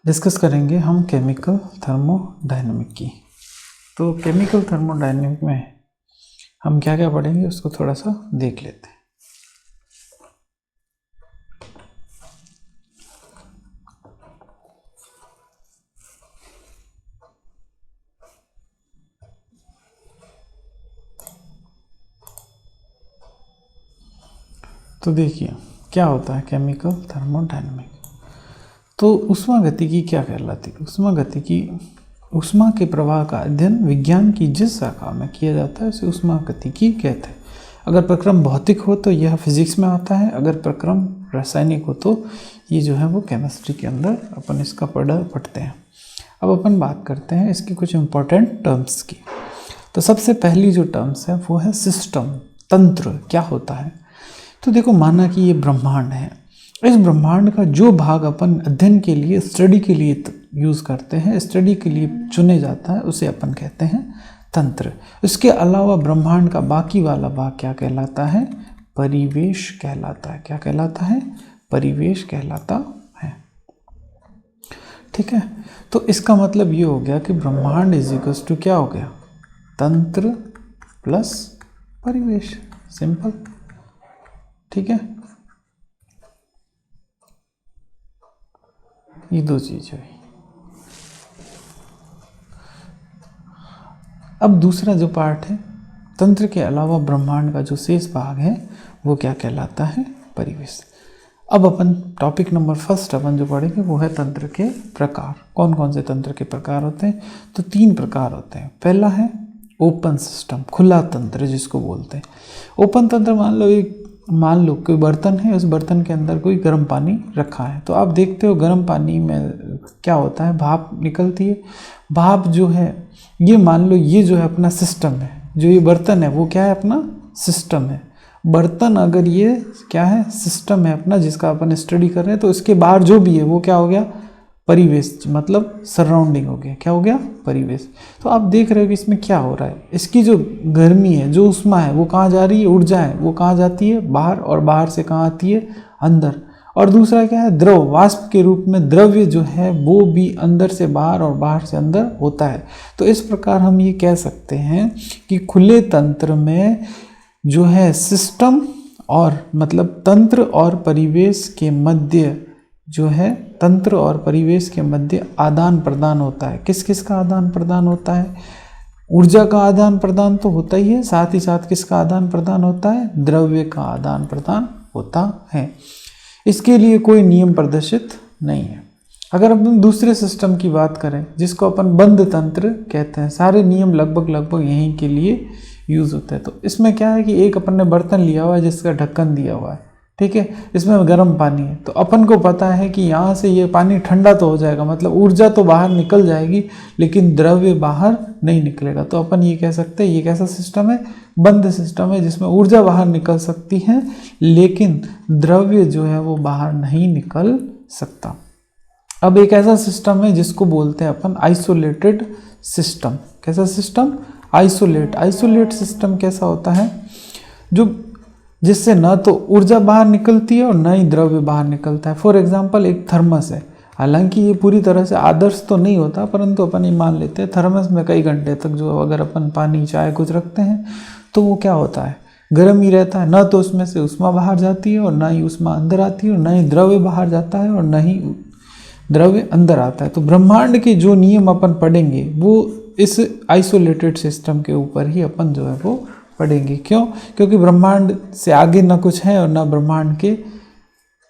Discuss करेंगे हम chemical thermodynamic की। तो केमिकल थर्मोडायनेमिक में हम क्या क्या पढ़ेंगे उसको थोड़ा सा देख लेते हैं। तो देखिए क्या होता है केमिकल थर्मोडायनेमिक। तो ऊष्मागतिकी क्या कहलाती है? ऊष्मागतिकी ऊष्मा के प्रवाह का अध्ययन विज्ञान की जिस शाखा में किया जाता है उसे ऊष्मागतिकी कहते हैं। अगर प्रक्रम भौतिक हो तो यह फिजिक्स में आता है, अगर प्रक्रम रासायनिक हो तो ये जो है वो केमिस्ट्री के अंदर अपन इसका पढ़ते हैं। अब अपन बात करते हैं इसकी कुछ इम्पोर्टेंट टर्म्स की। तो सबसे पहली जो टर्म्स है वो है सिस्टम, तंत्र क्या होता है। तो देखो, माना कि ये ब्रह्मांड है, इस ब्रह्मांड का जो भाग अपन अध्ययन के लिए स्टडी के लिए यूज़ करते हैं, स्टडी के लिए चुने जाता है, उसे अपन कहते हैं तंत्र। इसके अलावा ब्रह्मांड का बाकी वाला भाग क्या कहलाता है? परिवेश कहलाता है। क्या कहलाता है? परिवेश कहलाता है। ठीक है, तो इसका मतलब ये हो गया कि ब्रह्मांड इज इक्वल्स टू क्या हो गया? तंत्र प्लस परिवेश। सिंपल। ठीक है, ये दो चीज है। अब दूसरा जो पार्ट है, तंत्र के अलावा ब्रह्मांड का जो शेष भाग है वो क्या कहलाता है? परिवेश। अब अपन टॉपिक नंबर फर्स्ट अपन जो पढ़ेंगे वो है तंत्र के प्रकार। कौन कौन से तंत्र के प्रकार होते हैं? तो 3 प्रकार होते हैं। पहला है ओपन सिस्टम, खुला तंत्र जिसको बोलते हैं। ओपन तंत्र मान लो कोई बर्तन है, उस बर्तन के अंदर कोई गर्म पानी रखा है, तो आप देखते हो गर्म पानी में क्या होता है? भाप निकलती है। भाप जो है, ये मान लो ये जो है अपना सिस्टम है, जो ये बर्तन है वो क्या है? अपना सिस्टम है। बर्तन अगर ये क्या है? सिस्टम है अपना, जिसका अपन स्टडी कर रहे हैं, तो इसके बाहर जो भी है वो क्या हो गया? परिवेश, मतलब सराउंडिंग हो गया। क्या हो गया? परिवेश। तो आप देख रहे हो कि इसमें क्या हो रहा है, इसकी जो गर्मी है, जो ऊष्मा है, वो कहाँ जा रही है? ऊर्जा है, वो कहाँ जाती है? बाहर, और बाहर से कहाँ आती है? अंदर। और दूसरा क्या है? द्रव, वाष्प के रूप में द्रव्य जो है वो भी अंदर से बाहर और बाहर से अंदर होता है। तो इस प्रकार हम ये कह सकते हैं कि खुले तंत्र में जो है सिस्टम और मतलब तंत्र और परिवेश के मध्य जो है, तंत्र और परिवेश के मध्य आदान प्रदान होता है। किस किस का आदान प्रदान होता है? ऊर्जा का आदान प्रदान तो होता ही है, साथ ही साथ किसका आदान प्रदान होता है? द्रव्य का आदान प्रदान होता है। इसके लिए कोई नियम प्रदर्शित नहीं है। अगर अपन दूसरे सिस्टम की बात करें जिसको अपन बंद तंत्र कहते हैं, सारे नियम लगभग यहीं के लिए यूज़ होते हैं। तो इसमें क्या है कि एक अपन ने बर्तन लिया हुआ है जिसका ढक्कन दिया हुआ है, ठीक है, इसमें गर्म पानी है, तो अपन को पता है कि यहाँ से ये पानी ठंडा तो हो जाएगा, मतलब ऊर्जा तो बाहर निकल जाएगी लेकिन द्रव्य बाहर नहीं निकलेगा। तो अपन ये कह सकते हैं ये कैसा सिस्टम है? बंद सिस्टम है, जिसमें ऊर्जा बाहर निकल सकती है लेकिन द्रव्य जो है वो बाहर नहीं निकल सकता। अब एक ऐसा सिस्टम है जिसको बोलते हैं अपन आइसोलेटेड सिस्टम। कैसा सिस्टम? आइसोलेट सिस्टम कैसा होता है? जो जिससे न तो ऊर्जा बाहर निकलती है और न ही द्रव्य बाहर निकलता है। फॉर एग्जांपल एक थर्मस है, हालांकि ये पूरी तरह से आदर्श तो नहीं होता, परंतु अपन ये मान लेते हैं थर्मस में कई घंटे तक जो अगर अपन पानी चाय कुछ रखते हैं तो वो क्या होता है? गर्म ही रहता है। न तो उसमें से ऊष्मा बाहर जाती है और न ही ऊष्मा अंदर आती है, और न ही द्रव्य बाहर जाता है और न ही द्रव्य अंदर आता है। तो ब्रह्मांड के जो नियम अपन पढ़ेंगे वो इस आइसोलेटेड सिस्टम के ऊपर ही अपन जो है वो पढ़ेंगे। क्यों? क्योंकि ब्रह्मांड से आगे ना कुछ है और ना ब्रह्मांड के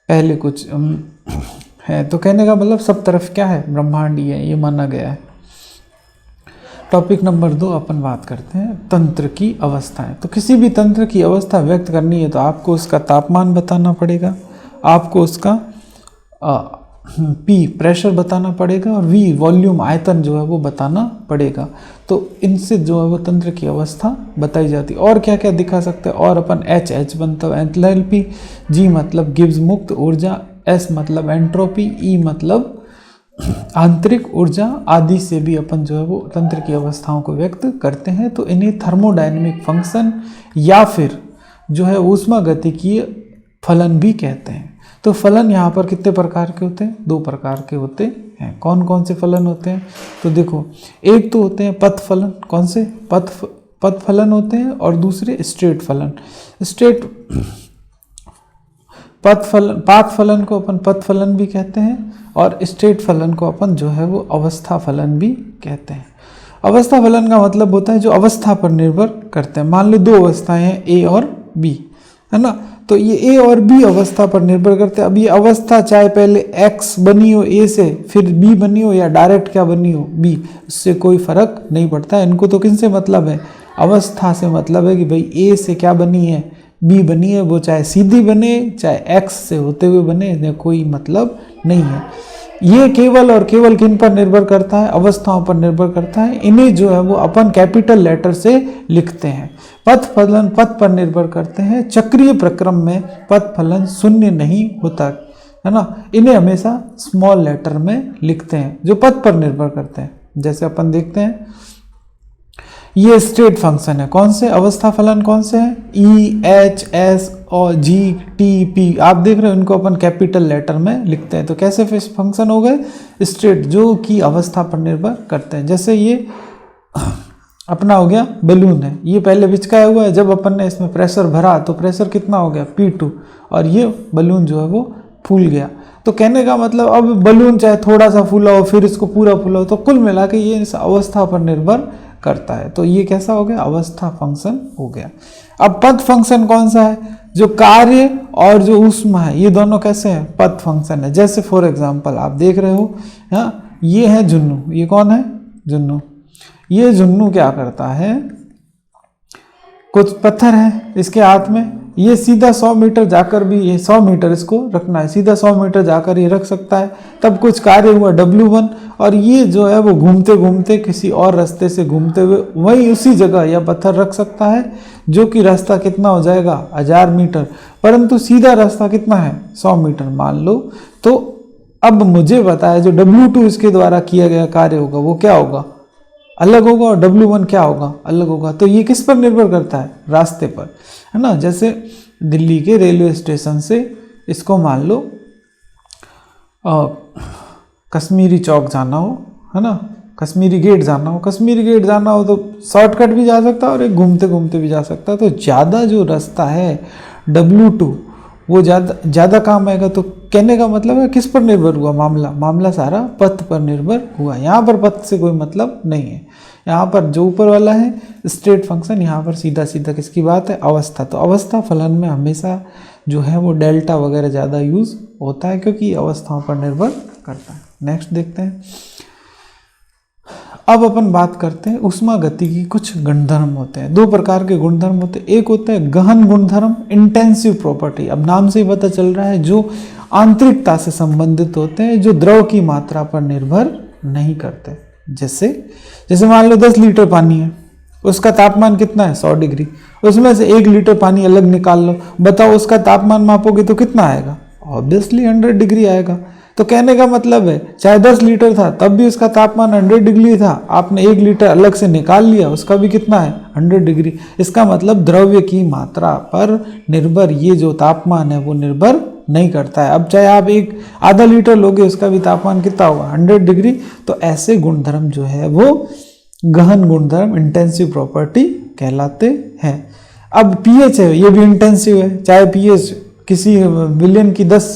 पहले कुछ है। तो कहने का मतलब सब तरफ क्या है? ब्रह्मांड ही है, ये माना गया है। टॉपिक नंबर 2 अपन बात करते हैं तंत्र की अवस्थाएं। तो किसी भी तंत्र की अवस्था व्यक्त करनी है तो आपको उसका तापमान बताना पड़ेगा, आपको उसका P प्रेशर बताना पड़ेगा, और V वॉल्यूम, आयतन जो है वो बताना पड़ेगा। तो इनसे जो है वो तंत्र की अवस्था बताई जाती है। और क्या क्या दिखा सकते हैं? और अपन H मतलब एंथैल्पी, G मतलब गिब्स मुक्त ऊर्जा, S मतलब एंट्रोपी, E मतलब आंतरिक ऊर्जा आदि से भी अपन जो है वो तंत्र की अवस्थाओं को व्यक्त करते हैं। तो इन्हें थर्मोडायनेमिक फंक्शन या फिर जो है ऊष्मागतिकीय फलन भी कहते हैं। तो फलन यहाँ पर कितने प्रकार के होते हैं? 2 प्रकार के होते हैं। कौन कौन से फलन होते हैं? तो देखो, एक तो होते हैं पथ फलन। कौन से? पथ फलन होते हैं, और दूसरे स्ट्रेट फलन। पाथ फलन को अपन पथ फलन भी कहते हैं, और स्ट्रेट फलन को अपन जो है वो अवस्था फलन भी कहते हैं। अवस्था फलन का मतलब होता है जो अवस्था पर निर्भर करते हैं। मान लो दो अवस्थाएं हैं, ए और बी, है ना, तो ये ए और बी अवस्था पर निर्भर करते हैं। अब ये अवस्था चाहे पहले एक्स बनी हो ए से, फिर बी बनी हो, या डायरेक्ट क्या बनी हो, बी, उससे कोई फर्क नहीं पड़ता है। इनको तो किन से मतलब है? अवस्था से मतलब है कि भाई ए से क्या बनी है, बी बनी है, वो चाहे सीधी बने चाहे एक्स से होते हुए बने, इन्हें कोई मतलब नहीं है। ये केवल और केवल किन पर निर्भर करता है? अवस्थाओं पर निर्भर करता है। इन्हें जो है वो अपन कैपिटल लेटर से लिखते हैं। पथ फलन पथ पर निर्भर करते हैं। चक्रीय प्रक्रम में पथ फलन शून्य नहीं होता, है ना, इन्हें हमेशा स्मॉल लेटर में लिखते हैं जो पथ पर निर्भर करते हैं। जैसे अपन देखते हैं ये स्ट्रेट फंक्शन है। कौन से? अवस्था फलन कौन से हैं? ई, एच, एस और जी, टी, पी, आप देख रहे हो, इनको अपन कैपिटल लेटर में लिखते हैं। तो कैसे फंक्शन हो गए? स्ट्रेट, जो कि अवस्था पर निर्भर करते हैं। जैसे ये अपना हो गया बलून है, ये पहले विचकाया हुआ है, जब अपन ने इसमें प्रेशर भरा तो प्रेशर कितना हो गया? P2, और ये बलून जो है वो फूल गया। तो कहने का मतलब अब बलून चाहे थोड़ा सा फूला हो फिर इसको पूरा फूला हो, तो कुल मिला के ये इस अवस्था पर निर्भर करता है। तो ये कैसा हो गया? अवस्था फंक्शन हो गया। अब पथ फंक्शन कौन सा है? जो कार्य और जो ऊष्मा है, ये दोनों कैसे हैं? पथ फंक्शन है। जैसे फॉर एग्जांपल आप देख रहे हो, हाँ, ये है जुन्नू। ये कौन है? जुन्नू। ये जुन्नू क्या करता है? कुछ पत्थर है इसके हाथ में, ये सीधा 100 मीटर जाकर भी, ये 100 मीटर इसको रखना है, सीधा 100 मीटर जाकर ये रख सकता है। तब कुछ कार्य हुआ W1, और ये जो है वो घूमते घूमते किसी और रास्ते से घूमते हुए वही उसी जगह यह पत्थर रख सकता है, जो कि रास्ता कितना हो जाएगा? 1000 मीटर, परंतु सीधा रास्ता कितना है? 100 मीटर मान लो। तो अब मुझे बताया जो W2 इसके द्वारा किया गया कार्य होगा वो क्या होगा? अलग होगा, और W1 क्या होगा? अलग होगा। तो ये किस पर निर्भर करता है? रास्ते पर, है ना। जैसे दिल्ली के रेलवे स्टेशन से इसको मान लो कश्मीरी चौक जाना हो, है ना, कश्मीरी गेट जाना हो। कश्मीरी गेट जाना हो तो शॉर्टकट भी जा सकता है और एक घूमते घूमते भी जा सकता है। तो ज़्यादा जो रास्ता है W2 वो ज़्यादा काम आएगा। तो कहने का मतलब है किस पर निर्भर हुआ? मामला सारा पथ पर निर्भर हुआ। यहाँ पर पथ से कोई मतलब नहीं है। यहाँ पर जो ऊपर वाला है स्ट्रेट फंक्शन, यहाँ पर सीधा सीधा किसकी बात है? अवस्था। तो अवस्था फलन में हमेशा जो है वो डेल्टा वगैरह ज़्यादा यूज़ होता है, क्योंकि अवस्थाओं पर निर्भर करता है। नेक्स्ट देखते हैं। अब अपन बात करते हैं ऊष्मा गति की कुछ गुणधर्म होते हैं। दो प्रकार के गुणधर्म होते हैं। एक होता है गहन गुणधर्म, इंटेंसिव प्रॉपर्टी। अब नाम से ही पता चल रहा है, जो आंतरिकता से संबंधित होते हैं, जो द्रव की मात्रा पर निर्भर नहीं करते। जैसे मान लो 10 लीटर पानी है, उसका तापमान कितना है? 100 डिग्री। उसमें से 1 लीटर पानी अलग निकाल लो, बताओ उसका तापमान मापोगे तो कितना आएगा? ऑब्वियसली 100 डिग्री आएगा। तो कहने का मतलब है चाहे 10 लीटर था तब भी उसका तापमान 100 डिग्री था, आपने 1 लीटर अलग से निकाल लिया, उसका भी कितना है? 100 डिग्री। इसका मतलब द्रव्य की मात्रा पर निर्भर ये जो तापमान है वो निर्भर नहीं करता है। अब चाहे आप एक आधा लीटर लोगे, उसका भी तापमान कितना होगा? 100 डिग्री। तो ऐसे गुणधर्म जो है वो गहन गुणधर्म, इंटेंसिव प्रॉपर्टी कहलाते हैं। अब पीएच है, ये भी इंटेंसिव है। चाहे पीएच किसी विलयन की 10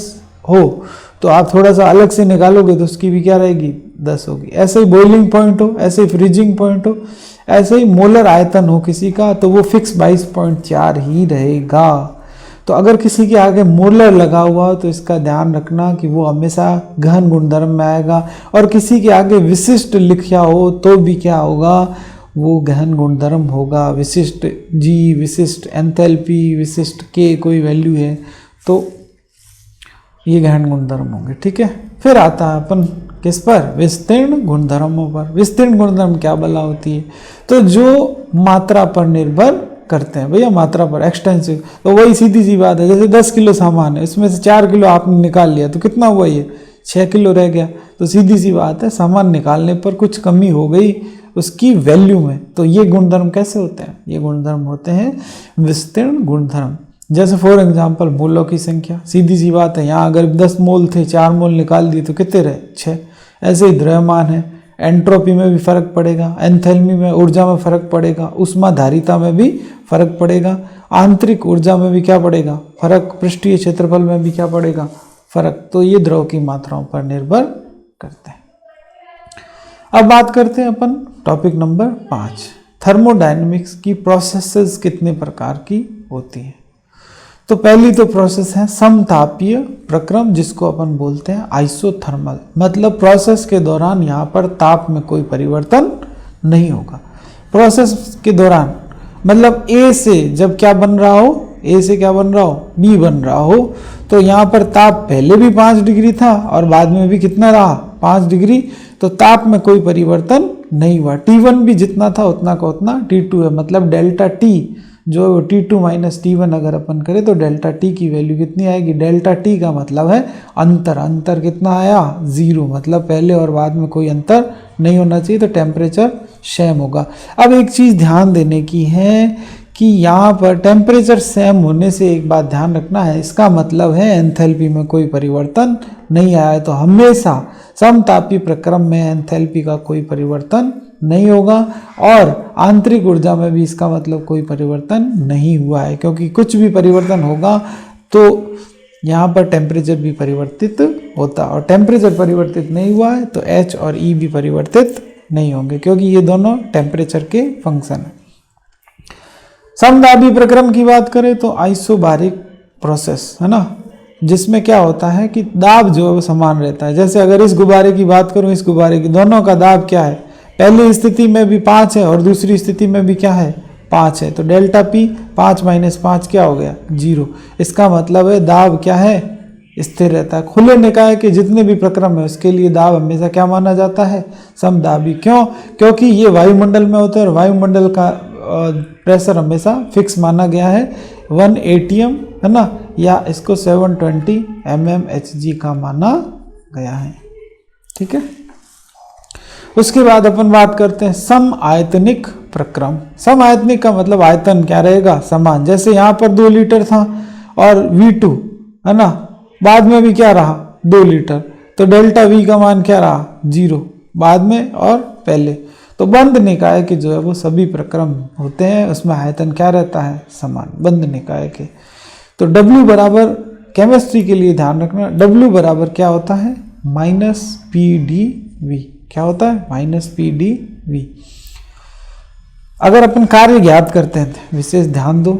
हो तो आप थोड़ा सा अलग से निकालोगे तो उसकी भी क्या रहेगी? 10 होगी। ऐसे ही बॉइलिंग पॉइंट हो, ऐसे ही फ्रीजिंग पॉइंट हो, ऐसे ही मोलर आयतन हो किसी का, तो वो फिक्स 22.4 ही रहेगा। तो अगर किसी के आगे मोलर लगा हुआ हो तो इसका ध्यान रखना कि वो हमेशा गहन गुणधर्म में आएगा, और किसी के आगे विशिष्ट लिखा हो तो भी क्या होगा? वो गहन गुणधर्म होगा। विशिष्ट जी, विशिष्ट एंथैल्पी, विशिष्ट के कोई वैल्यू है तो ये गहन गुणधर्म होंगे। ठीक है। फिर आता है अपन किस पर? विस्तीर्ण गुणधर्मों पर। विस्तीर्ण गुणधर्म क्या बला होती है? तो जो मात्रा पर निर्भर करते हैं भैया, मात्रा पर, एक्सटेंसिव। तो वही सीधी सी बात है, जैसे 10 किलो सामान है, इसमें से 4 किलो आपने निकाल लिया तो कितना हुआ? ये 6 किलो रह गया। तो सीधी सी बात है, सामान निकालने पर कुछ कमी हो गई उसकी वैल्यू में। तो ये गुणधर्म कैसे होते हैं? ये गुणधर्म होते हैं विस्तीर्ण गुणधर्म। जैसे फॉर एग्जाम्पल मोलों की संख्या, सीधी सी बात है, यहाँ अगर 10 मोल थे, 4 मोल निकाल दिए तो कितने रहे? 6। ऐसे ही द्रव्यमान है, एंट्रोपी में भी फर्क पड़ेगा, एंथैल्पी में ऊर्जा में फर्क पड़ेगा, ऊष्माधारिता में भी फर्क पड़ेगा, आंतरिक ऊर्जा में भी क्या पड़ेगा फर्क, पृष्ठीय क्षेत्रफल में भी क्या पड़ेगा फर्क। तो ये द्रव की मात्राओं पर निर्भर करते हैं। अब बात करते हैं अपन टॉपिक नंबर 5, थर्मोडायनेमिक्स की प्रोसेसेस कितने प्रकार की होती हैं। तो पहली तो प्रोसेस है समतापीय प्रक्रम, जिसको अपन बोलते हैं आइसोथर्मल, मतलब प्रोसेस के दौरान यहाँ पर ताप में कोई परिवर्तन नहीं होगा। प्रोसेस के दौरान मतलब ए से जब क्या बन रहा हो, ए से क्या बन रहा हो, बी बन रहा हो, तो यहाँ पर ताप पहले भी 5 डिग्री था और बाद में भी कितना रहा 5 डिग्री, तो ताप में कोई परिवर्तन नहीं हुआ। T1 भी जितना था उतना का उतना T2 है, मतलब डेल्टा T जो T2 माइनस T1 अगर अपन करें तो डेल्टा T की वैल्यू कितनी आएगी, डेल्टा T का मतलब है अंतर, अंतर कितना आया 0, मतलब पहले और बाद में कोई अंतर नहीं होना चाहिए, तो टेम्परेचर सेम होगा। अब एक चीज़ ध्यान देने की है कि यहाँ पर टेम्परेचर सेम होने से एक बात ध्यान रखना है, इसका मतलब है एंथैल्पी में कोई परिवर्तन नहीं आया है, तो हमेशा समतापी प्रक्रम में एंथैल्पी का कोई परिवर्तन नहीं होगा और आंतरिक ऊर्जा में भी इसका मतलब कोई परिवर्तन नहीं हुआ है, क्योंकि कुछ भी परिवर्तन होगा तो यहाँ पर टेम्परेचर भी परिवर्तित होता, और टेम्परेचर परिवर्तित नहीं हुआ है तो H और E भी परिवर्तित नहीं होंगे, क्योंकि ये दोनों टेम्परेचर के फंक्शन है। समतापी प्रक्रम की बात करें तो आइसोबारिक प्रोसेस है ना, जिसमें क्या होता है कि दाब जो है वो समान रहता है। जैसे अगर इस गुब्बारे की बात करूं, इस गुब्बारे की दोनों का दाब क्या है, पहली स्थिति में भी 5 है और दूसरी स्थिति में भी क्या है 5 है, तो डेल्टा P 5 माइनस 5 क्या हो गया 0। इसका मतलब है दाब क्या है स्थिर रहता है। खुले निकाय के जितने भी प्रक्रम है उसके लिए दाब हमेशा क्या माना जाता है समदाबी। क्यों, क्योंकि ये वायुमंडल में होता है और वायुमंडल का प्रेशर हमेशा फिक्स माना गया है 1 atm है ना, या इसको 720 mmHg का माना गया है। ठीक है, उसके बाद अपन बात करते हैं सम आयतनिक प्रक्रम। सम आयतनिक का मतलब आयतन क्या रहेगा समान, जैसे यहाँ पर 2 लीटर था और V2 है ना, बाद में भी क्या रहा 2 लीटर, तो डेल्टा V का मान क्या रहा 0 बाद में और पहले। तो बंद निकाय के जो है वो सभी प्रक्रम होते हैं, उसमें आयतन क्या रहता है समान बंद निकाय के। तो W बराबर केमिस्ट्री के लिए ध्यान रखना, W बराबर क्या होता है -PdV, क्या होता है -PdV। अगर अपन कार्य ज्ञात करते हैं तो विशेष ध्यान दो,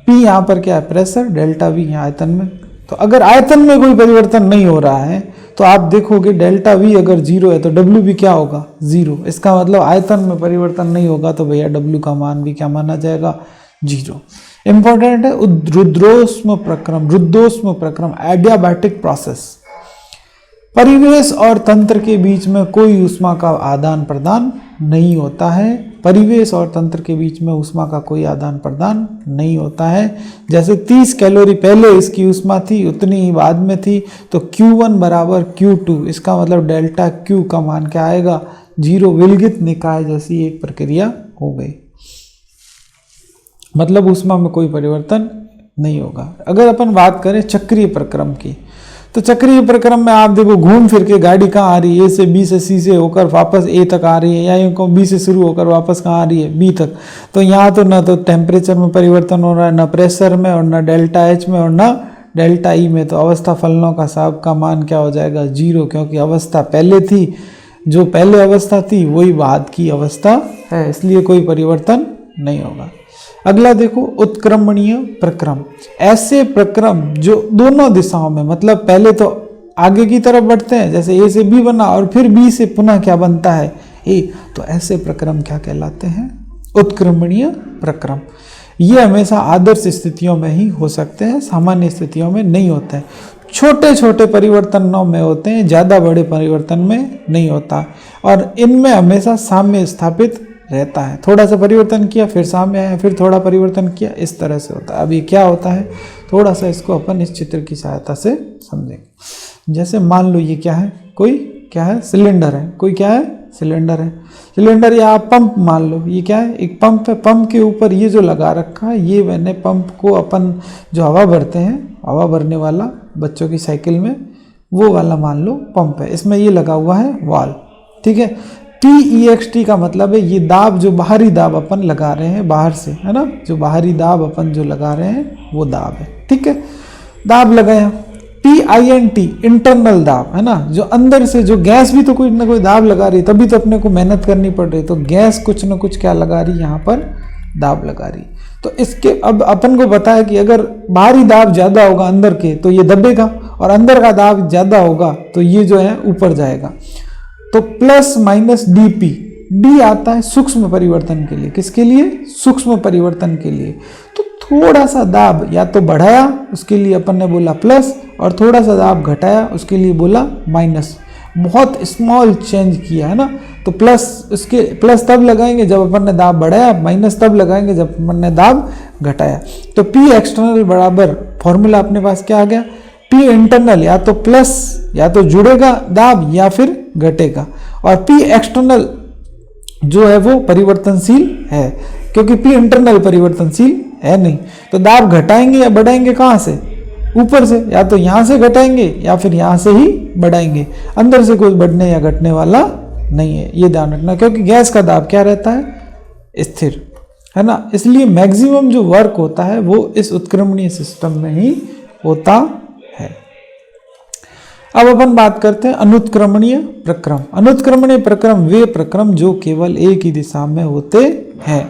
P यहाँ पर क्या है प्रेशर, डेल्टा V यहाँ आयतन में, तो अगर आयतन में कोई परिवर्तन नहीं हो रहा है तो आप देखोगे डेल्टा V अगर 0 है तो W भी क्या होगा 0। इसका मतलब आयतन में परिवर्तन नहीं होगा तो भैया W का मान भी क्या माना जाएगा 0। इंपॉर्टेंट है रुद्रोष्म प्रक्रम, रुद्रोष्म प्रक्रम एडियाबैटिक प्रोसेस। परिवेश और तंत्र के बीच में कोई ऊष्मा का आदान प्रदान नहीं होता है, परिवेश और तंत्र के बीच में ऊष्मा का कोई आदान प्रदान नहीं होता है। जैसे 30 कैलोरी पहले इसकी ऊष्मा थी उतनी ही बाद में थी, तो Q1 बराबर Q2, इसका मतलब डेल्टा Q का मान क्या आएगा 0। विलगित निकाय जैसी एक प्रक्रिया हो गई, मतलब ऊष्मा में कोई परिवर्तन नहीं होगा। अगर अपन बात करें चक्रीय प्रक्रम की, तो चक्रीय प्रक्रम में आप देखो घूम फिर के गाड़ी कहाँ आ रही है, A से B से C से होकर वापस A तक आ रही है, या यूँ B से शुरू होकर वापस कहाँ आ रही है B तक। तो यहाँ तो ना तो टेम्परेचर में परिवर्तन हो रहा है, ना प्रेशर में, और ना डेल्टा H में, और ना डेल्टा E में। तो अवस्था फलनों का साहब का मान क्या हो जाएगा 0, क्योंकि अवस्था पहले थी, जो पहले अवस्था थी वही बाद की अवस्था है, इसलिए कोई परिवर्तन नहीं होगा। अगला देखो उत्क्रमणीय प्रक्रम, ऐसे प्रक्रम जो दोनों दिशाओं में, मतलब पहले तो आगे की तरफ बढ़ते हैं, जैसे A से B बना और फिर B से पुनः क्या बनता है A, तो ऐसे प्रक्रम क्या कहलाते हैं उत्क्रमणीय प्रक्रम। ये हमेशा आदर्श स्थितियों में ही हो सकते हैं, सामान्य स्थितियों में नहीं होते हैं। छोटे छोटे परिवर्तनों में होते हैं, ज़्यादा बड़े परिवर्तन में नहीं होता, और इनमें हमेशा साम्य स्थापित रहता है। थोड़ा सा परिवर्तन किया फिर सामने आया, फिर थोड़ा परिवर्तन किया, इस तरह से होता है। अब ये क्या होता है थोड़ा सा इसको अपन इस चित्र की सहायता से समझेंगे। जैसे मान लो ये क्या है, कोई क्या है सिलेंडर है, कोई क्या है सिलेंडर है, सिलेंडर या आप पंप मान लो, ये क्या है एक पंप है। पंप के ऊपर ये जो लगा रखा है, ये मैंने पंप को अपन जो हवा भरते हैं, हवा भरने वाला बच्चों की साइकिल में वो वाला मान लो पंप है, इसमें ये लगा हुआ है वाल्व, ठीक है। PEXT का मतलब है ये दाब, जो बाहरी दाब अपन लगा रहे हैं बाहर से, है ना, जो बाहरी दाब अपन जो लगा रहे हैं वो दाब है, ठीक है, दाब लगाया। PINT इंटरनल दाब, है ना, जो अंदर से, जो गैस भी तो कोई ना कोई दाब लगा रही है, तभी तो अपने को मेहनत करनी पड़ रही है, तो गैस कुछ ना कुछ क्या लगा रही है यहाँ पर, दाब लगा रही। तो इसके अब अपन को पता है कि अगर बाहरी दाब ज़्यादा होगा अंदर के तो ये दबेगा, और अंदर का दाब ज़्यादा होगा तो ये जो है ऊपर जाएगा। तो प्लस माइनस DP, D आता है सूक्ष्म परिवर्तन के लिए, किसके लिए, सूक्ष्म परिवर्तन के लिए। तो थोड़ा सा दाब या तो बढ़ाया उसके लिए अपन ने बोला प्लस, और थोड़ा सा दाब घटाया उसके लिए बोला माइनस, बहुत स्मॉल चेंज किया, है ना। तो प्लस, उसके प्लस तब लगाएंगे जब अपन ने दाब बढ़ाया, माइनस तब लगाएंगे जब अपन ने दाब घटाया। तो P एक्सटर्नल बराबर फॉर्मूला अपने पास क्या आ गया, P इंटरनल या तो प्लस, या तो जुड़ेगा दाब या फिर घटेगा, और P एक्सटर्नल जो है वो परिवर्तनशील है, क्योंकि P इंटरनल परिवर्तनशील है नहीं। तो दाब घटाएंगे या बढ़ाएंगे कहाँ से, ऊपर से, या तो यहाँ से घटाएंगे या फिर यहाँ से ही बढ़ाएंगे, अंदर से कुछ बढ़ने या घटने वाला नहीं है, ये ध्यान रखना, क्योंकि गैस का दाब क्या रहता है, स्थिर, है ना। इसलिए मैक्सिमम जो वर्क होता है वो इस उत्क्रमणीय सिस्टम में ही होता है। अब अपन बात करते हैं अनुत्क्रमणीय प्रक्रम। अनुत्क्रमणीय प्रक्रम वे प्रक्रम जो केवल एक ही दिशा में होते हैं,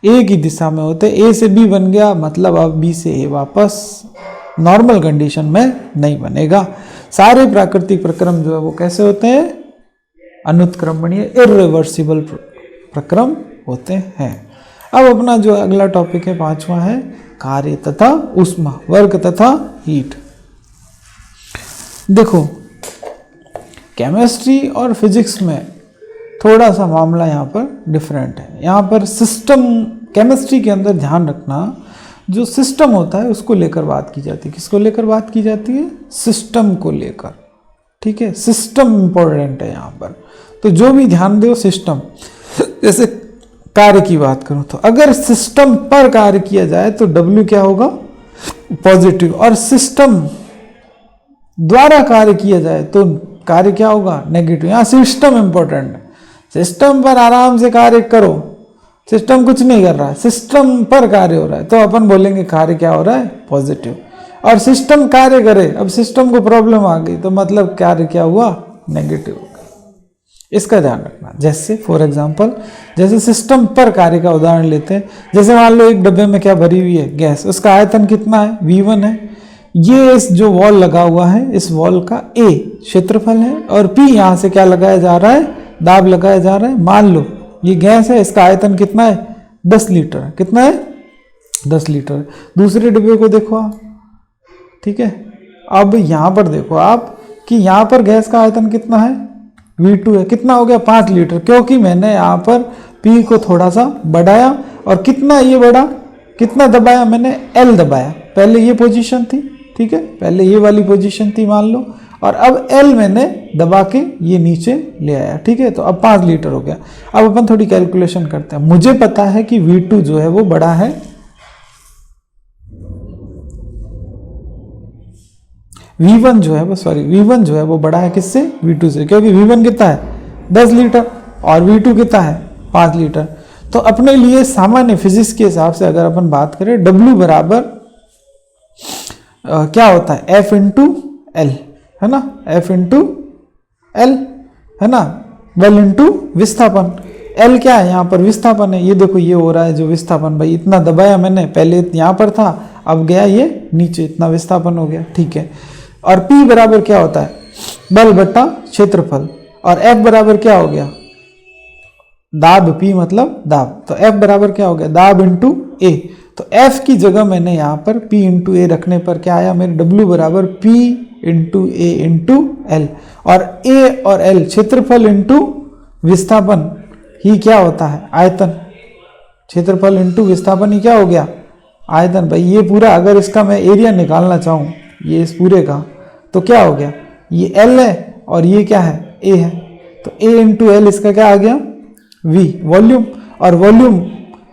एक ही दिशा में होते, A से B बन गया मतलब अब B से A वापस नॉर्मल कंडीशन में नहीं बनेगा। सारे प्राकृतिक प्रक्रम जो है वो कैसे होते हैं, अनुत्क्रमणीय इर्रिवर्सिबल प्रक्रम होते हैं। अब अपना जो अगला टॉपिक है पांचवा है कार्य तथा ऊष्मा, वर्क तथा हीट। देखो केमिस्ट्री और फिजिक्स में थोड़ा सा मामला यहाँ पर डिफरेंट है। यहाँ पर सिस्टम, केमिस्ट्री के अंदर ध्यान रखना, जो सिस्टम होता है उसको लेकर बात की जाती है। किसको लेकर बात की जाती है, सिस्टम को लेकर, ठीक है, सिस्टम इंपॉर्टेंट है यहाँ पर। तो जो भी ध्यान दो सिस्टम, जैसे कार्य की बात करूँ तो अगर सिस्टम पर कार्य किया जाए तो W क्या होगा, पॉजिटिव, और सिस्टम द्वारा कार्य किया जाए तो कार्य क्या होगा, नेगेटिव। यहाँ सिस्टम इंपॉर्टेंट है, सिस्टम पर आराम से कार्य करो, सिस्टम कुछ नहीं कर रहा है, सिस्टम पर कार्य हो रहा है, तो अपन बोलेंगे कार्य क्या हो रहा है, पॉजिटिव। और सिस्टम कार्य करे, अब सिस्टम को प्रॉब्लम आ गई तो मतलब कार्य क्या हुआ, नेगेटिव हो गया। इसका ध्यान रखना। जैसे फॉर एग्जांपल, जैसे सिस्टम पर कार्य का उदाहरण लेते हैं, जैसे मान लो एक डब्बे में क्या भरी हुई है, गैस, उसका आयतन कितना है, V1 है। ये इस जो वॉल लगा हुआ है, इस वॉल का A क्षेत्रफल है, और P यहाँ से क्या लगाया जा रहा है, दाब लगाया जा रहा है। मान लो ये गैस है, इसका आयतन कितना है, 10 लीटर। कितना है, 10 लीटर। दूसरे डिब्बे को देखो आप, ठीक है। अब यहाँ पर देखो आप कि यहाँ पर गैस का आयतन कितना है, V2 है, कितना हो गया, 5 लीटर, क्योंकि मैंने यहाँ पर P को थोड़ा सा बढ़ाया, और कितना ये बढ़ा, कितना दबाया मैंने, L दबाया। पहले ये पोजीशन थी, ठीक है, पहले ये वाली पोजीशन थी मान लो, और अब L मैंने दबा के ये नीचे ले आया, ठीक है। तो अब 5 लीटर हो गया। अब अपन थोड़ी कैलकुलेशन करते हैं। मुझे पता है कि V2 जो है वो बड़ा है, V1 जो है वो, सॉरी, V1 जो है वो बड़ा है किससे, V2 से, क्योंकि V1 कितना है, 10 लीटर, और V2 कितना है, 5 लीटर। तो अपने लिए सामान्य फिजिक्स के हिसाब से अगर अपन बात करें, W बराबर क्या होता है, F इंटू L, है ना, F इंटू L, है ना, बल इंटू विस्थापन। L क्या है, यहाँ पर विस्थापन है। ये देखो ये हो रहा है जो विस्थापन, भाई इतना दबाया मैंने, पहले यहाँ पर था, अब गया ये नीचे, इतना विस्थापन हो गया, ठीक है। और P बराबर क्या होता है, बल बट्टा क्षेत्रफल, और F बराबर क्या हो गया, दाब, P मतलब दाब, तो F बराबर क्या हो गया, दाब इंटू A। तो F की जगह मैंने यहाँ पर P इंटू A रखने पर क्या आया, मेरे W बराबर P into A into L, और A और L क्षेत्रफल इंटू विस्थापन ही क्या होता है, आयतन। क्षेत्रफल इंटू विस्थापन ही क्या हो गया, आयतन। भाई ये पूरा, अगर इसका मैं एरिया निकालना चाहूँ ये इस पूरे का, तो क्या हो गया, ये L है और ये क्या है, A है, तो A इंटू L इसका क्या आ गया, V, वॉल्यूम। और वॉल्यूम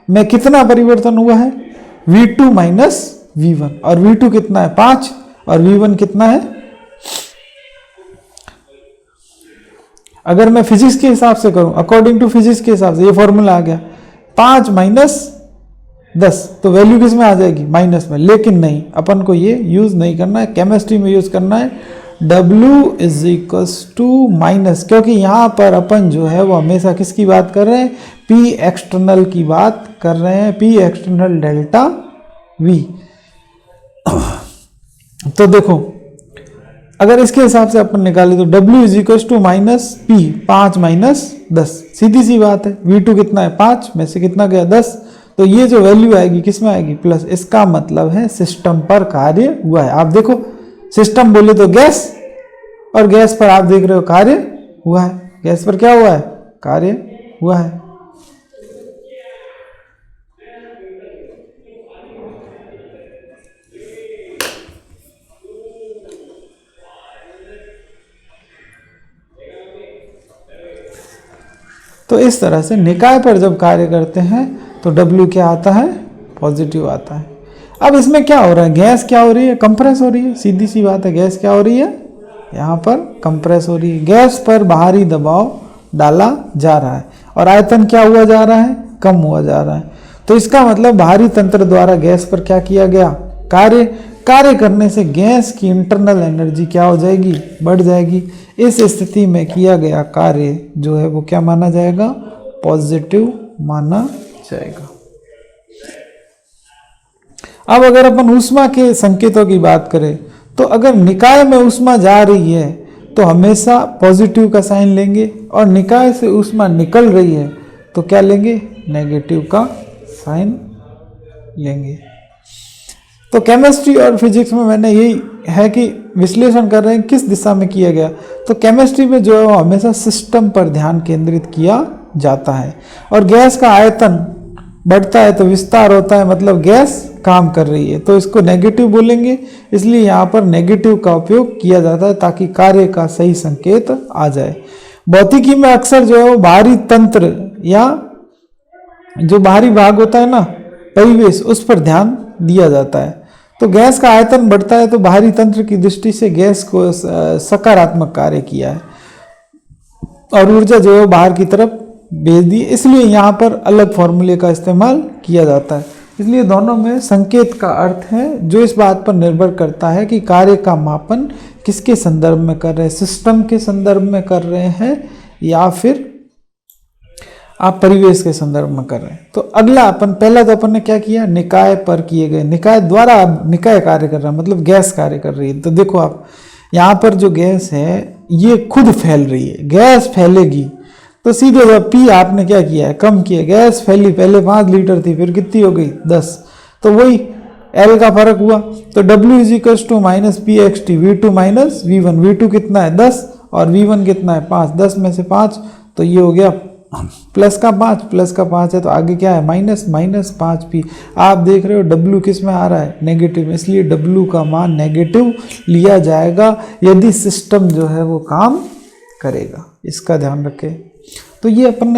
में कितना परिवर्तन हुआ है, V2 माइनस V1, और V2 कितना है, 5, और V1 कितना है, अगर मैं फिजिक्स के हिसाब से करूं, अकॉर्डिंग टू फिजिक्स के हिसाब से ये फॉर्मूला आ गया 5 माइनस 10, तो वैल्यू किस में आ जाएगी? माइनस में। लेकिन नहीं, अपन को ये यूज नहीं करना है, केमिस्ट्री में यूज करना है W is equals to minus, क्योंकि यहाँ पर अपन जो है वो हमेशा किसकी बात कर रहे हैं? P एक्सटर्नल की बात कर रहे हैं, P एक्सटर्नल डेल्टा V। तो देखो अगर इसके हिसाब से अपन निकाले तो W is equal to minus P, 5 minus 10, सीधी सी बात है। V2 कितना है? 5 में से कितना गया? 10, तो ये जो वैल्यू आएगी किस में आएगी? प्लस। इसका मतलब है सिस्टम पर कार्य हुआ है। आप देखो सिस्टम बोले तो गैस, और गैस पर आप देख रहे हो कार्य हुआ है। गैस पर क्या हुआ है? कार्य हुआ है। तो इस तरह से निकाय पर जब कार्य करते हैं तो W क्या आता है? पॉजिटिव आता है। अब इसमें क्या हो रहा है? गैस क्या हो रही है? कंप्रेस हो रही है। सीधी सी बात है, गैस क्या हो रही है? यहाँ पर कंप्रेस हो रही है। गैस पर बाहरी दबाव डाला जा रहा है और आयतन क्या हुआ जा रहा है? कम हुआ जा रहा है। तो इसका मतलब बाहरी तंत्र द्वारा गैस पर क्या किया गया? कार्य करने से गैस की इंटरनल एनर्जी क्या हो जाएगी? बढ़ जाएगी। इस स्थिति में किया गया कार्य जो है वो क्या माना जाएगा? पॉजिटिव माना जाएगा। अब अगर अपन ऊष्मा के संकेतों की बात करें तो अगर निकाय में ऊष्मा जा रही है तो हमेशा पॉजिटिव का साइन लेंगे, और निकाय से ऊष्मा निकल रही है तो क्या लेंगे? नेगेटिव का साइन लेंगे। तो केमिस्ट्री और फिजिक्स में मैंने यही है कि विश्लेषण कर रहे हैं किस दिशा में किया गया। तो केमिस्ट्री में जो है वो हमेशा सिस्टम पर ध्यान केंद्रित किया जाता है, और गैस का आयतन बढ़ता है तो विस्तार होता है, मतलब गैस काम कर रही है, तो इसको नेगेटिव बोलेंगे। इसलिए यहाँ पर नेगेटिव का उपयोग किया जाता है ताकि कार्य का सही संकेत आ जाए। भौतिकी में अक्सर जो है वो बाहरी तंत्र या जो बाहरी भाग होता है ना, परिवेश, उस पर ध्यान दिया जाता है। तो गैस का आयतन बढ़ता है तो बाहरी तंत्र की दृष्टि से गैस को सकारात्मक कार्य किया है और ऊर्जा जो है बाहर की तरफ भेज दी, इसलिए यहाँ पर अलग फॉर्मूले का इस्तेमाल किया जाता है। इसलिए दोनों में संकेत का अर्थ है जो इस बात पर निर्भर करता है कि कार्य का मापन किसके संदर्भ में कर रहे हैं, सिस्टम के संदर्भ में कर रहे हैं या फिर आप परिवेश के संदर्भ में कर रहे हैं। तो अगला पहला तो अपन ने क्या किया? निकाय पर किए गए, निकाय द्वारा अब निकाय कार्य कर रहा है, मतलब गैस कार्य कर रही है। तो देखो आप यहाँ पर जो गैस है ये खुद फैल रही है, गैस फैलेगी तो सीधे P आपने क्या किया है? कम किया। गैस फैली, पहले 5 लीटर थी, फिर कितनी हो गई? 10, तो वही L का फर्क हुआ। तो W is equal to minus P X T, V2 minus V1। V2 कितना है? 10, और V1 कितना है? 5। 10 में से 5, तो ये हो गया प्लस का 5, प्लस का 5 है तो आगे क्या है? Minus, minus 5P। आप देख रहे हो W किस में आ रहा है? नेगेटिव, इसलिए W का मान नेगेटिव लिया जाएगा यदि सिस्टम जो है वो काम करेगा। इसका ध्यान रखें। तो ये अपन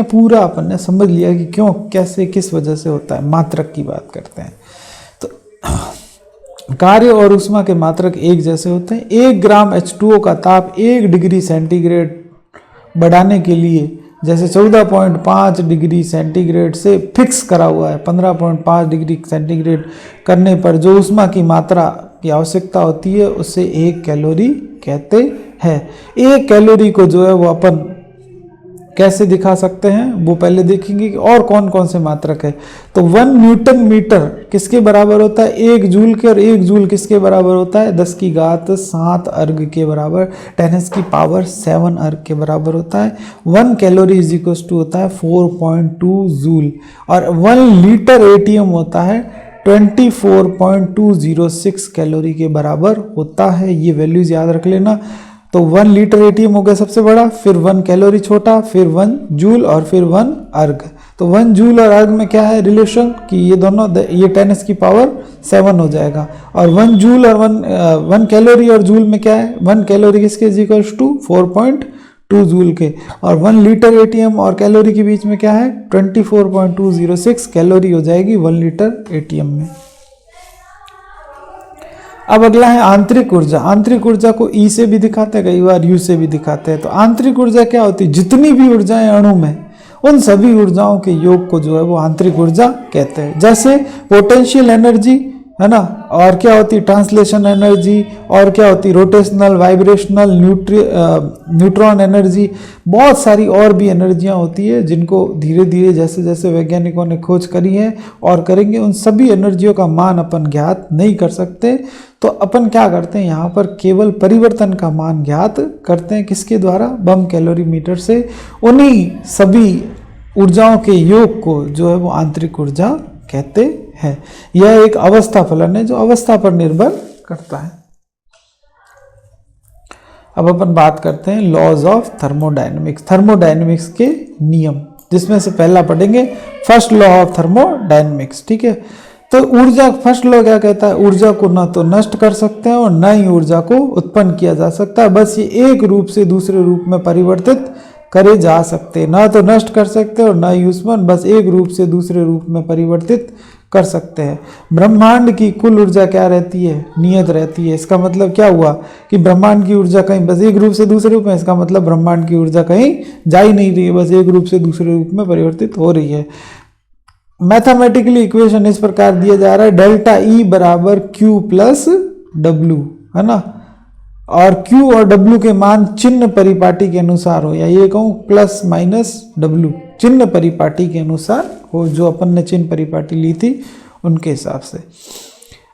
ने समझ लिया कि क्यों, कैसे, किस वजह से होता है। मात्रक की बात करते हैं तो कार्य और ऊष्मा के मात्रक एक जैसे होते हैं। 1 ग्राम H2O का ताप 1 डिग्री सेंटीग्रेड बढ़ाने के लिए जैसे 14.5 डिग्री सेंटीग्रेड से फिक्स करा हुआ है, 15.5 डिग्री सेंटीग्रेड करने पर जो ऊष्मा की मात्रा की आवश्यकता होती है उसे 1 कैलोरी कहते हैं। 1 कैलोरी को जो है वो अपन कैसे दिखा सकते हैं वो पहले देखेंगे कि और कौन कौन से मात्रक है। तो 1 न्यूटन मीटर किसके बराबर होता है? 1 जूल के, और 1 जूल किसके बराबर होता है? 10 की घात 7 अर्ग के बराबर, 10 की पावर 7 अर्ग के बराबर होता है। 1 कैलोरी इज इक्वल टू होता है 4.2 जूल, और 1 लीटर एटीएम होता है 24.206 कैलोरी के बराबर होता है। ये वैल्यूज याद रख लेना। तो 1 लीटर एटीएम हो गया सबसे बड़ा, फिर 1 कैलोरी छोटा, फिर 1 जूल और फिर 1 अर्ग। तो 1 जूल और अर्ग में क्या है रिलेशन कि ये दोनों, ये 10 की पावर 7 हो जाएगा। और 1 जूल और 1 कैलोरी और जूल में क्या है? 1 कैलोरी किसके इज इक्वल टू 4.2 जूल के, और 1 लीटर एटीएम और कैलोरी के बीच में क्या है? 24.206 कैलोरी हो जाएगी 1 लीटर एटीएम में। अब अगला है आंतरिक ऊर्जा। आंतरिक ऊर्जा को ई से भी दिखाते हैं, कई बार यू से भी दिखाते हैं। तो आंतरिक ऊर्जा क्या होती है? जितनी भी ऊर्जाएं अणु में, उन सभी ऊर्जाओं के योग को जो है वो आंतरिक ऊर्जा कहते हैं। जैसे पोटेंशियल एनर्जी है ना, और क्या होती है ट्रांसलेशन एनर्जी, और क्या होती रोटेशनल, वाइब्रेशनल, न्यूट्रॉन एनर्जी, बहुत सारी और भी एनर्जियां होती है जिनको धीरे धीरे जैसे जैसे वैज्ञानिकों ने खोज करी है और करेंगे, उन सभी एनर्जियों का मान अपन ज्ञात नहीं कर सकते। तो अपन क्या करते हैं यहाँ पर केवल परिवर्तन का मान ज्ञात करते हैं, किसके द्वारा? बम कैलोरीमीटर से। उन्हीं सभी ऊर्जाओं के योग को जो है वो आंतरिक ऊर्जा कहते हैं। यह एक अवस्था फलन है जो अवस्था पर निर्भर करता है। अब अपन बात करते हैं लॉज ऑफ थर्मोडायनेमिक्स, थर्मोडायनेमिक्स के नियम, जिसमें से पहला पढ़ेंगे फर्स्ट लॉ ऑफ थर्मोडायनेमिक्स। ठीक है, तो ऊर्जा, फर्स्ट लॉ क्या कहता है? ऊर्जा को ना तो नष्ट कर सकते हैं और न ही ऊर्जा को उत्पन्न किया जा सकता है, बस ये एक रूप से दूसरे रूप में परिवर्तित करे जा सकते हैं। ना तो नष्ट कर सकते और ना ही उत्पन्न, बस एक रूप से दूसरे रूप में परिवर्तित कर सकते हैं। ब्रह्मांड की कुल ऊर्जा क्या रहती है? नियत रहती है। इसका मतलब क्या हुआ कि ब्रह्मांड की ऊर्जा कहीं बस एक रूप से दूसरे रूप में, इसका मतलब ब्रह्मांड की ऊर्जा कहीं जा ही नहीं रही है, बस एक रूप से दूसरे रूप में परिवर्तित हो रही है। मैथमेटिकली इक्वेशन इस प्रकार दिया जा रहा है, डेल्टा ई बराबर क्यू प्लस डब्ल्यू, है ना, और Q और W के मान चिन्ह परिपाटी के अनुसार हो, या ये कहूँ प्लस माइनस W चिन्ह परिपाटी के अनुसार हो, जो अपन ने चिन्ह परिपाटी ली थी उनके हिसाब से।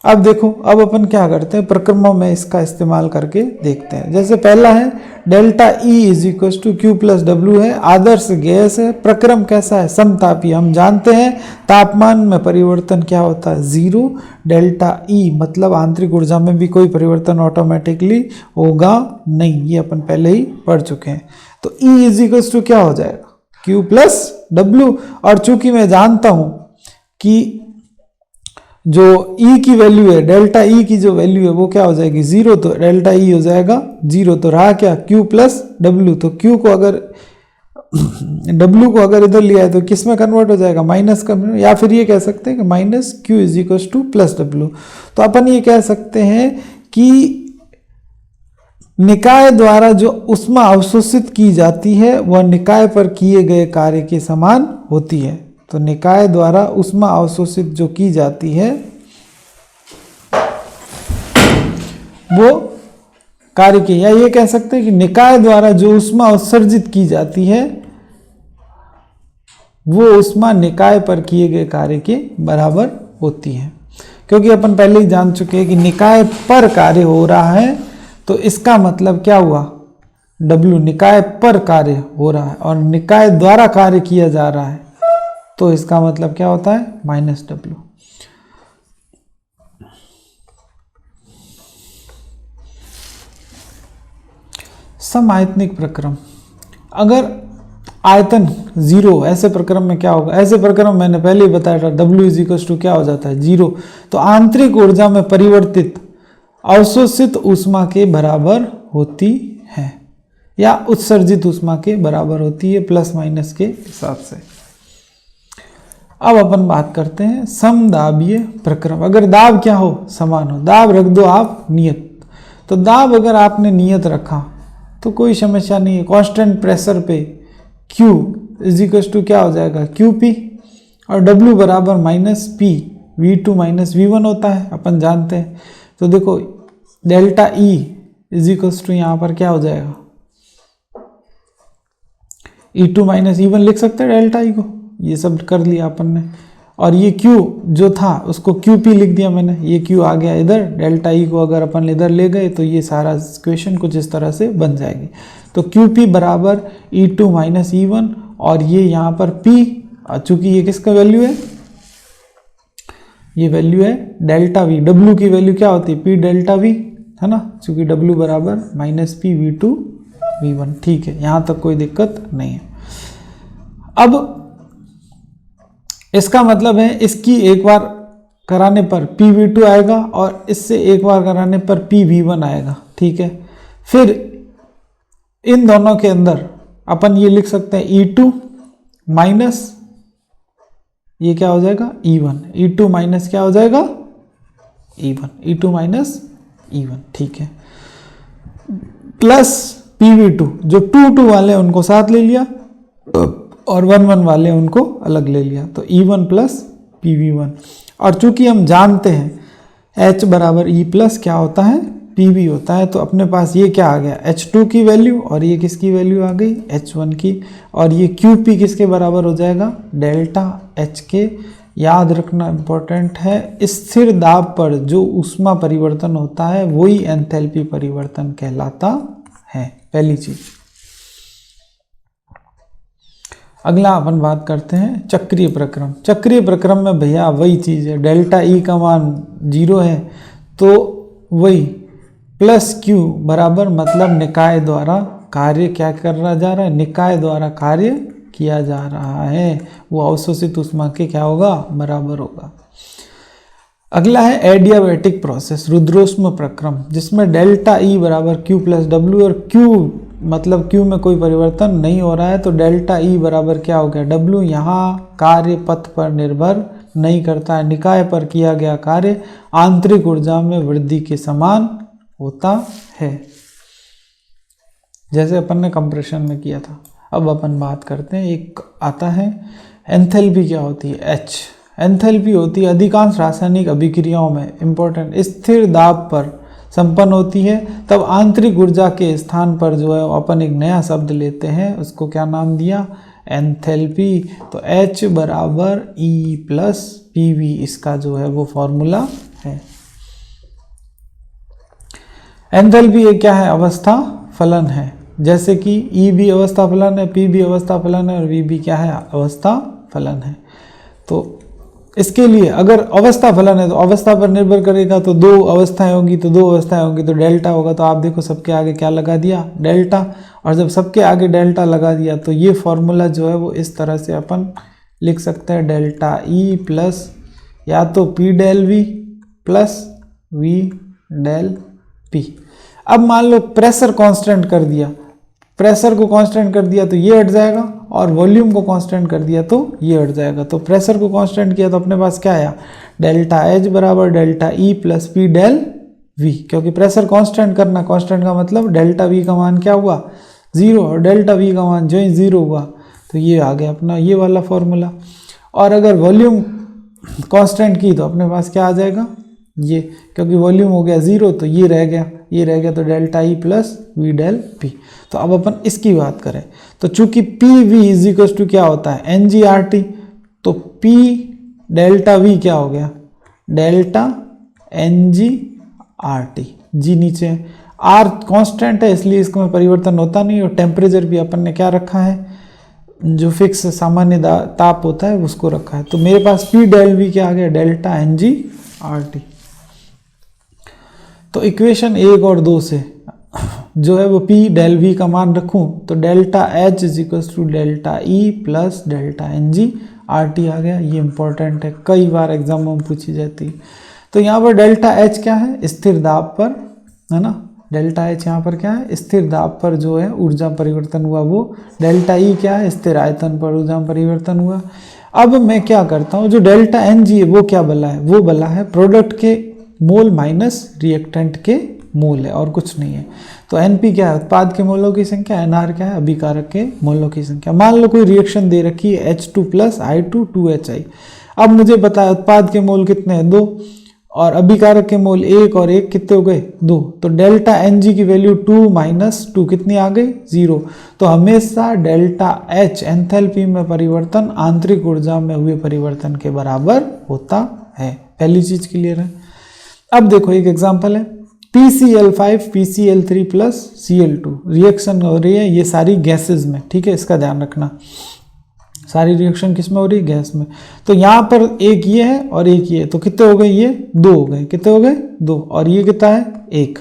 अब देखो, अब अपन क्या करते हैं, प्रक्रमों में इसका इस्तेमाल करके देखते हैं। जैसे पहला है delta E is equal to Q plus W है, आदर्श गैस है। प्रक्रम कैसा है? समतापी। हम जानते हैं तापमान में परिवर्तन क्या होता है? जीरो। डेल्टा E मतलब आंतरिक ऊर्जा में भी कोई परिवर्तन ऑटोमेटिकली होगा नहीं, ये अपन पहले ही पढ़ चुके हैं। तो E इज इक्वल टू क्या हो जाएगा? Q plus W. और चूंकि मैं जानता हूं कि जो E की वैल्यू है, डेल्टा E की जो वैल्यू है वो क्या हो जाएगी? जीरो, तो डेल्टा E हो जाएगा जीरो। तो रहा क्या? Q plus W. तो Q को अगर W को अगर इधर लिया है तो किस में कन्वर्ट हो जाएगा? माइनस का, या फिर ये कह सकते हैं कि minus Q is equal two plus W. तो अपन ये कह सकते हैं कि निकाय द्वारा जो ऊष्मा अवशोषित की जाती है वह निकाय पर किए गए कार्य के समान होती है। तो निकाय द्वारा ऊष्मा अवशोषित जो की जाती है वो कार्य की, या ये कह सकते हैं कि निकाय द्वारा जो ऊष्मा उत्सर्जित की जाती है वो ऊष्मा निकाय पर किए गए कार्य के बराबर होती है। क्योंकि अपन पहले ही जान चुके हैं कि निकाय पर कार्य हो रहा है, तो इसका मतलब क्या हुआ? W निकाय पर कार्य हो रहा है और निकाय द्वारा कार्य किया जा रहा है, तो इसका मतलब क्या होता है? Minus W। समआयतनिक प्रक्रम, अगर आयतन जीरो, ऐसे प्रक्रम में क्या होगा? ऐसे प्रक्रम मैंने पहले ही बताया था, W इज इक्वल टू क्या हो जाता है? जीरो। तो आंतरिक ऊर्जा में परिवर्तित अवशोषित ऊष्मा के बराबर होती है, या उत्सर्जित ऊष्मा के बराबर होती है, प्लस माइनस के हिसाब से। अब अपन बात करते हैं समदाबीय प्रक्रम। अगर दाब क्या हो? समान हो। दाब रख दो आप नियत, तो दाब अगर आपने नियत रखा तो कोई समस्या नहीं है। कांस्टेंट प्रेशर पे Q इज इक्वल टू क्या हो जाएगा? QP, और W बराबर minus P V2 minus V1 होता है, अपन जानते हैं। तो देखो delta E is equal to यहाँ पर क्या हो जाएगा? E2 माइनस E1 लिख सकते हैं डेल्टा E को, ये सब कर लिया अपन ने। और ये Q जो था उसको QP लिख दिया मैंने, ये Q आ गया इधर, डेल्टा E को अगर अपन इधर ले गए तो ये सारा इक्वेशन कुछ इस तरह से बन जाएगी। तो QP बराबर E2 माइनस E1, और ये यहाँ पर P, चूंकि ये किसका वैल्यू है? ये वैल्यू है डेल्टा V। W की वैल्यू क्या होती है? P डेल्टा V, है ना, चूंकि W बराबर माइनस P V2 V1। ठीक है, यहाँ तक कोई दिक्कत नहीं है। अब इसका मतलब है इसकी एक बार कराने पर PV2 आएगा और इससे एक बार कराने पर PV1 आएगा। ठीक है, फिर इन दोनों के अंदर अपन ये लिख सकते हैं E2 माइनस ये क्या हो जाएगा? E1। E2 माइनस क्या हो जाएगा? E1। E2 माइनस E1, ठीक है, प्लस PV2, जो 2 वाले उनको साथ ले लिया और 1 वाले उनको अलग ले लिया, तो E1 प्लस PV1। और चूंकि हम जानते हैं H बराबर E प्लस क्या होता है, PV होता है, तो अपने पास ये क्या आ गया, H2 की वैल्यू, और ये किसकी वैल्यू आ गई, H1 की, और ये QP किसके बराबर हो जाएगा, डेल्टा H के। याद रखना इम्पोर्टेंट है, स्थिर दाब पर जो ऊष्मा परिवर्तन होता है वही एंथैल्पी परिवर्तन कहलाता है, पहली चीज। अगला अपन बात करते हैं चक्रीय प्रक्रम। चक्रीय प्रक्रम में भैया वही चीज है, डेल्टा E का मान 0 है, तो वही प्लस Q बराबर, मतलब निकाय द्वारा कार्य क्या करना जा रहा है, निकाय द्वारा कार्य किया जा रहा है, वो अवशोषित ऊष्मा के क्या होगा, बराबर होगा। अगला है एडियाबैटिक प्रोसेस, रुद्रोष्म प्रक्रम, जिसमें डेल्टा E बराबर Q प्लस W, और Q मतलब Q में कोई परिवर्तन नहीं हो रहा है, तो डेल्टा E बराबर क्या हो गया, W। यहाँ कार्य पथ पर निर्भर नहीं करता है, निकाय पर किया गया कार्य आंतरिक ऊर्जा में वृद्धि के समान होता है, जैसे अपन ने कंप्रेशन में किया था। अब अपन बात करते हैं, एक आता है एंथैल्पी, क्या होती है, H। एंथैल्पी होती है अधिकांश रासायनिक अभिक्रियाओं में इम्पोर्टेंट स्थिर दाब पर संपन्न होती है, तब आंतरिक ऊर्जा के स्थान पर जो है अपन एक नया शब्द लेते हैं, उसको क्या नाम दिया, एंथैल्पी। तो H बराबर E प्लस PV, इसका जो है वो फॉर्मूला है। एंथैल्पी एक क्या है, अवस्था फलन है, जैसे कि E भी अवस्था फलन है, P भी अवस्था फलन है, और V भी क्या है, अवस्था फलन है। तो इसके लिए अगर अवस्था फलन है तो अवस्था पर निर्भर करेगा, तो 2 अवस्थाएं होंगी, तो 2 अवस्थाएं होंगी तो डेल्टा होगा। तो आप देखो सबके आगे क्या लगा दिया, डेल्टा, और जब सबके आगे डेल्टा लगा दिया तो ये फॉर्मूला जो है वो इस तरह से अपन लिख सकते हैं, डेल्टा E प्लस या तो P del V plus V del P। अब मान लो प्रेशर कांस्टेंट कर दिया, प्रेशर को कांस्टेंट कर दिया तो ये हट जाएगा, और वॉल्यूम को कांस्टेंट कर दिया तो ये हट जाएगा। तो प्रेशर को कांस्टेंट किया तो अपने पास क्या आया, डेल्टा H बराबर delta E plus P del V, क्योंकि प्रेशर कांस्टेंट करना, कांस्टेंट का मतलब डेल्टा V का मान क्या हुआ, 0, और डेल्टा V का मान जो ही 0 हुआ तो ये आ गया अपना ये वाला फॉर्मूला। और अगर वॉल्यूम कांस्टेंट की तो अपने पास क्या आ जाएगा, ये, क्योंकि वॉल्यूम हो गया 0 तो ये रह गया, ये रह गया, तो delta E plus V del P। तो अब अपन इसकी बात करें तो चूंकि PV इज इक्वल टू क्या होता है, NGRT, तो P डेल्टा V क्या हो गया, डेल्टा NGRT, G नीचे, R कांस्टेंट है इसलिए इसमें परिवर्तन होता नहीं, और टेम्परेचर भी अपन ने क्या रखा है, जो फिक्स सामान्य ताप होता है उसको रखा है। तो मेरे पास P डेल V क्या आ गया, डेल्टा NGRT। तो इक्वेशन 1 और 2 से जो है वो P डेल V का मान रखूं तो delta H is equal to delta E plus delta NGRT आ गया। ये इंपॉर्टेंट है, कई बार एग्जाम में पूछी जाती है। तो यहाँ पर डेल्टा H क्या है, स्थिर दाब पर, है ना, डेल्टा H यहाँ पर क्या है, स्थिर दाब पर जो है ऊर्जा परिवर्तन हुआ वो, डेल्टा E क्या है, स्थिर आयतन पर ऊर्जा परिवर्तन हुआ। अब मैं क्या करता हूँ, जो डेल्टा NG है वो क्या बला है, वो बला है प्रोडक्ट के मोल माइनस रिएक्टेंट के मोल है, और कुछ नहीं है। तो NP क्या है, उत्पाद के मोलों की संख्या, NR क्या है, अभिकारक के मोलों की संख्या। मान लो कोई रिएक्शन दे रखी है H2 प्लस I2 2HI। अब मुझे पता है उत्पाद के मोल कितने हैं, 2, और अभिकारक के मोल 1 और 1 कितने हो गए, 2। तो डेल्टा NG की वैल्यू 2 माइनस 2 कितनी आ गई, 0। तो हमेशा डेल्टा H एंथैल्पी में परिवर्तन आंतरिक ऊर्जा में हुए परिवर्तन के बराबर होता है। पहली चीज क्लियर है। अब देखो एक एग्जांपल है, PCl5 PCl3 plus Cl2 reaction हो रही है, ये सारी गैसेस में, ठीक है, इसका ध्यान रखना, सारी रिएक्शन किस में हो रही है, गैस में। तो यहाँ पर एक ये है और एक ये, तो कितने हो गए, ये 2 हो गए, कितने हो गए, 2, और ये कितना है, 1।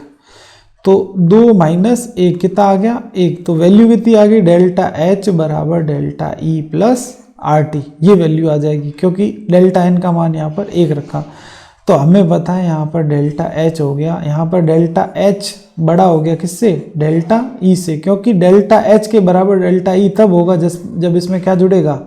तो 2 माइनस 1 कितना आ गया, 1। तो वैल्यू कितनी आ गई, डेल्टा H बराबर डेल्टा E प्लस RT, ये वैल्यू आ जाएगी, क्योंकि डेल्टा N का मान यहाँ पर 1 रखा। तो हमें पता है यहाँ पर डेल्टा H हो गया, यहाँ पर डेल्टा H बड़ा हो गया किससे, डेल्टा E से, क्योंकि डेल्टा H के बराबर डेल्टा E तब होगा जब इसमें क्या जुड़ेगा,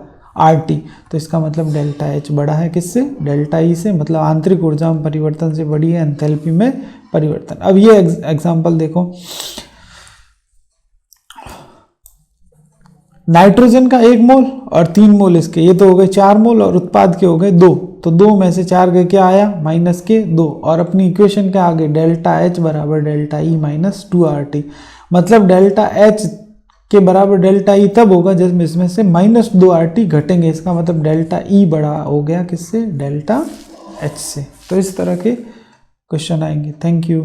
RT। तो इसका मतलब डेल्टा H बड़ा है किससे? डेल्टा E से, मतलब आंतरिक ऊर्जा में परिवर्तन से बड़ी है एंथैल्पी में परिवर्तन। अब ये एग्जांपल देखो, नाइट्रोजन का 1 मोल और 3 मोल इसके, ये तो हो गए 4 मोल और उत्पाद के हो गए 2, तो 2 में से 4 गए क्या आया? -2। और अपनी इक्वेशन के आगे डेल्टा H बराबर डेल्टा E माइनस 2RT, मतलब डेल्टा H के बराबर डेल्टा E तब होगा जब इसमें से -2RT घटेंगे। इसका मतलब डेल्टा E बड़ा हो गया किससे? डेल्टा H से। तो इस तरह के क्वेश्चन आएंगे। Thank you.